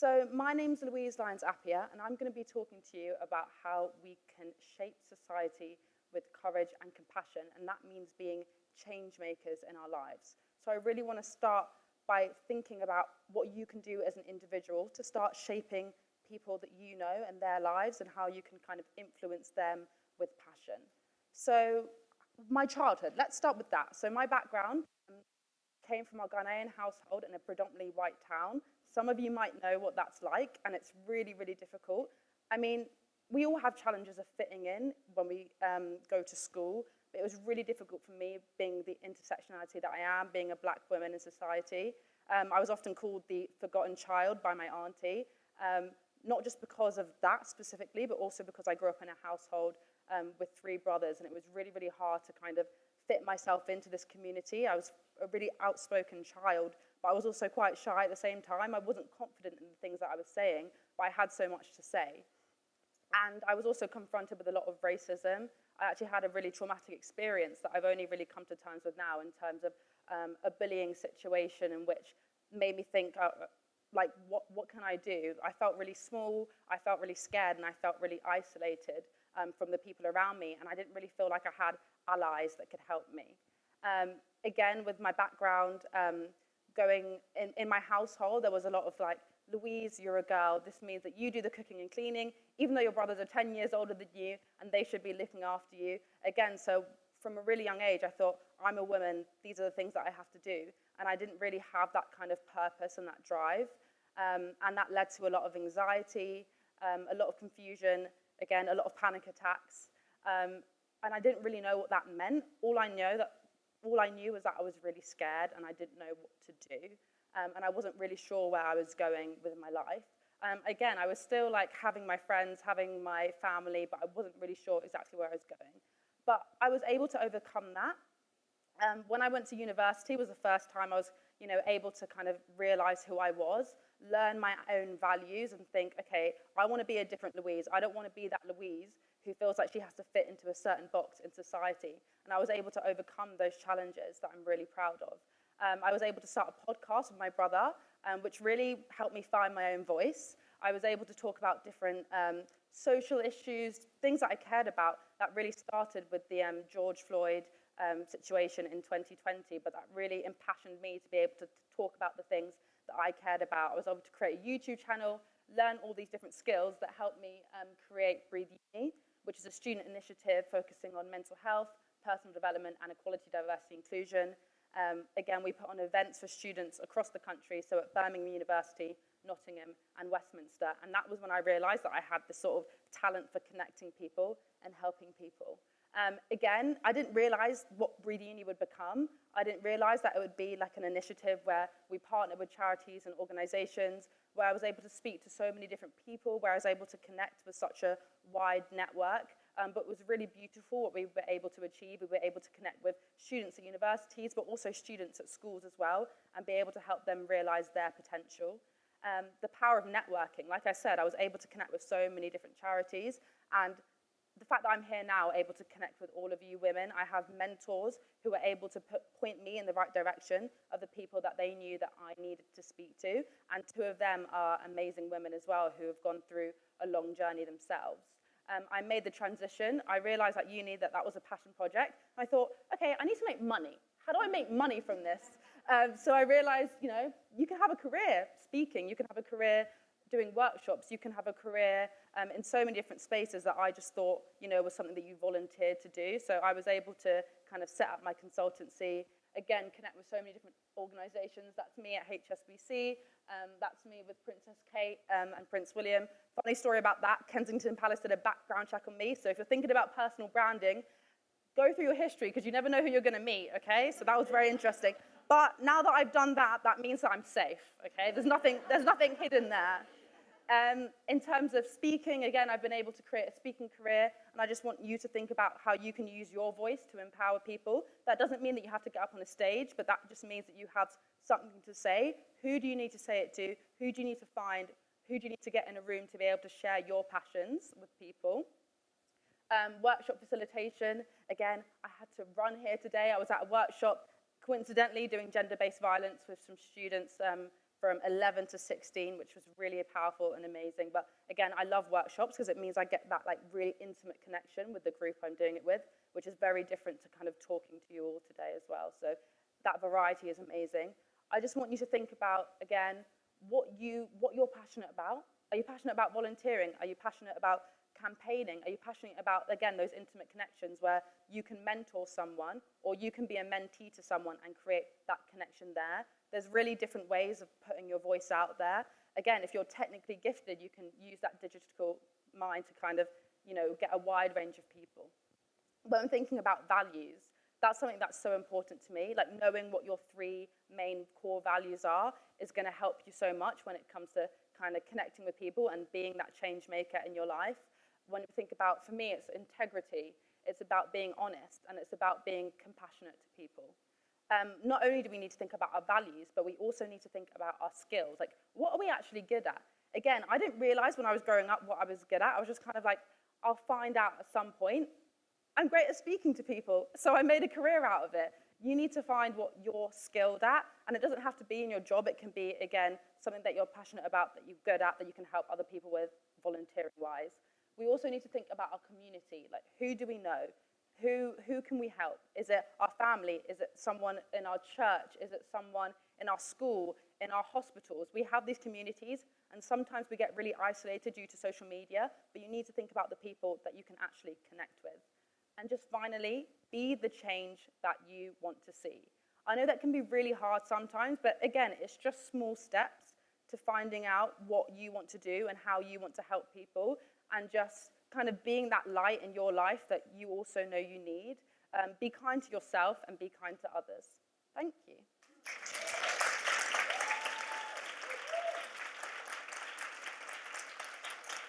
So my name's Louise Lyons-Appiah, and I'm going to be talking to you about how we can shape society with courage and compassion, and that means being change makers in our lives. So I really want to start by thinking about what you can do as an individual to start shaping people that you know and their lives, and how you can kind of influence them with passion. So my childhood, let's start with that. So my background came from a Ghanaian household in a predominantly white town. Some of you might know what that's like, and it's really, really difficult. I mean, we all have challenges of fitting in when we go to school, but it was really difficult for me, being the intersectionality that I am, being a black woman in society. I was often called the forgotten child by my auntie, not just because of that specifically, but also because I grew up in a household with three brothers, and it was really, really hard to kind of fit myself into this community. I was a really outspoken child, but I was also quite shy at the same time. I wasn't confident in the things that I was saying, but I had so much to say. And I was also confronted with a lot of racism. I actually had a really traumatic experience that I've only really come to terms with now, in terms of a bullying situation in which made me think, like, what can I do? I felt really small, I felt really scared, and I felt really isolated from the people around me, and I didn't really feel like I had allies that could help me. Again, with my background, going in my household, there was a lot of like, Louise, you're a girl, this means that you do the cooking and cleaning, even though your brothers are 10 years older than you, and they should be looking after you. Again, so from a really young age, I thought, I'm a woman, these are the things that I have to do. And I didn't really have that kind of purpose and that drive. And that led to a lot of anxiety, a lot of confusion, again, a lot of panic attacks. And I didn't really know what that meant. All I knew was that I was really scared, and I didn't know what to do. And I wasn't really sure where I was going with my life. Again, I was still like having my friends, having my family, but I wasn't really sure exactly where I was going. But I was able to overcome that. When I went to university was the first time I was, able to kind of realize who I was, learn my own values, and think, okay, I want to be a different Louise. I don't want to be that Louise who feels like she has to fit into a certain box in society. And I was able to overcome those challenges that I'm really proud of. I was able to start a podcast with my brother, which really helped me find my own voice. I was able to talk about different social issues, things that I cared about, that really started with the George Floyd situation in 2020, but that really impassioned me to be able to talk about the things that I cared about. I was able to create a YouTube channel, learn all these different skills that helped me create Breathe Uni, which is a student initiative focusing on mental health, personal development, and equality, diversity, inclusion. Again, we put on events for students across the country, so at Birmingham University, Nottingham, and Westminster. And that was when I realized that I had this sort of talent for connecting people and helping people. Again, I didn't realize what Breathe Uni would become. I didn't realize that it would be like an initiative where we partnered with charities and organizations, where I was able to speak to so many different people, where I was able to connect with such a wide network. But it was really beautiful what we were able to achieve. We were able to connect with students at universities, but also students at schools as well, and be able to help them realize their potential. The power of networking. Like I said, I was able to connect with so many different charities, and the fact that I'm here now, able to connect with all of you women, I have mentors who are able to point me in the right direction of the people that they knew that I needed to speak to, and two of them are amazing women as well who have gone through a long journey themselves. I made the transition. I realized at uni that was a passion project. I thought, okay, I need to make money. How do I make money from this? So I realized, you can have a career speaking, you can have a career doing workshops, you can have a career in so many different spaces that I just thought, was something that you volunteered to do. So I was able to kind of set up my consultancy, again, connect with so many different organizations. That's me at HSBC. That's me with Princess Kate and Prince William. Funny story about that, Kensington Palace did a background check on me. So if you're thinking about personal branding, go through your history, because you never know who you're going to meet, okay? So that was very interesting. But now that I've done that, that means that I'm safe, okay? There's nothing hidden there. In terms of speaking, again, I've been able to create a speaking career, and I just want you to think about how you can use your voice to empower people. That doesn't mean that you have to get up on a stage, but that just means that you have something to say. Who do you need to say it to? Who do you need to find? Who do you need to get in a room to be able to share your passions with people? Workshop facilitation, again, I had to run here today. I was at a workshop, coincidentally, doing gender-based violence with some students from 11 to 16, which was really powerful and amazing. But again, I love workshops because it means I get that like really intimate connection with the group I'm doing it with, which is very different to kind of talking to you all today as well. So that variety is amazing. I just want you to think about, again, what you're passionate about. Are you passionate about volunteering? Are you passionate about campaigning? Are you passionate about, again, those intimate connections where you can mentor someone or you can be a mentee to someone and create that connection there? There's really different ways of putting your voice out there. Again, if you're technically gifted, you can use that digital mind to kind of, get a wide range of people. When I'm thinking about values, that's something that's so important to me. Like knowing what your 3 main core values are is going to help you so much when it comes to kind of connecting with people and being that change maker in your life. When you think about, for me, it's integrity. It's about being honest, and it's about being compassionate to people. Not only do we need to think about our values, but we also need to think about our skills. Like, what are we actually good at? Again, I didn't realize when I was growing up what I was good at. I was just kind of like, I'll find out at some point. I'm great at speaking to people, so I made a career out of it. You need to find what you're skilled at, and it doesn't have to be in your job. It can be, again, something that you're passionate about, that you're good at, that you can help other people with volunteering-wise. We also need to think about our community. Like, who do we know? Who can we help? Is it our family? Is it someone in our church? Is it someone in our school, in our hospitals? We have these communities, and sometimes we get really isolated due to social media, but you need to think about the people that you can actually connect with. And just finally, be the change that you want to see. I know that can be really hard sometimes, but again, it's just small steps to finding out what you want to do and how you want to help people, and just kind of being that light in your life that you also know you need. Be kind to yourself and be kind to others. Thank you.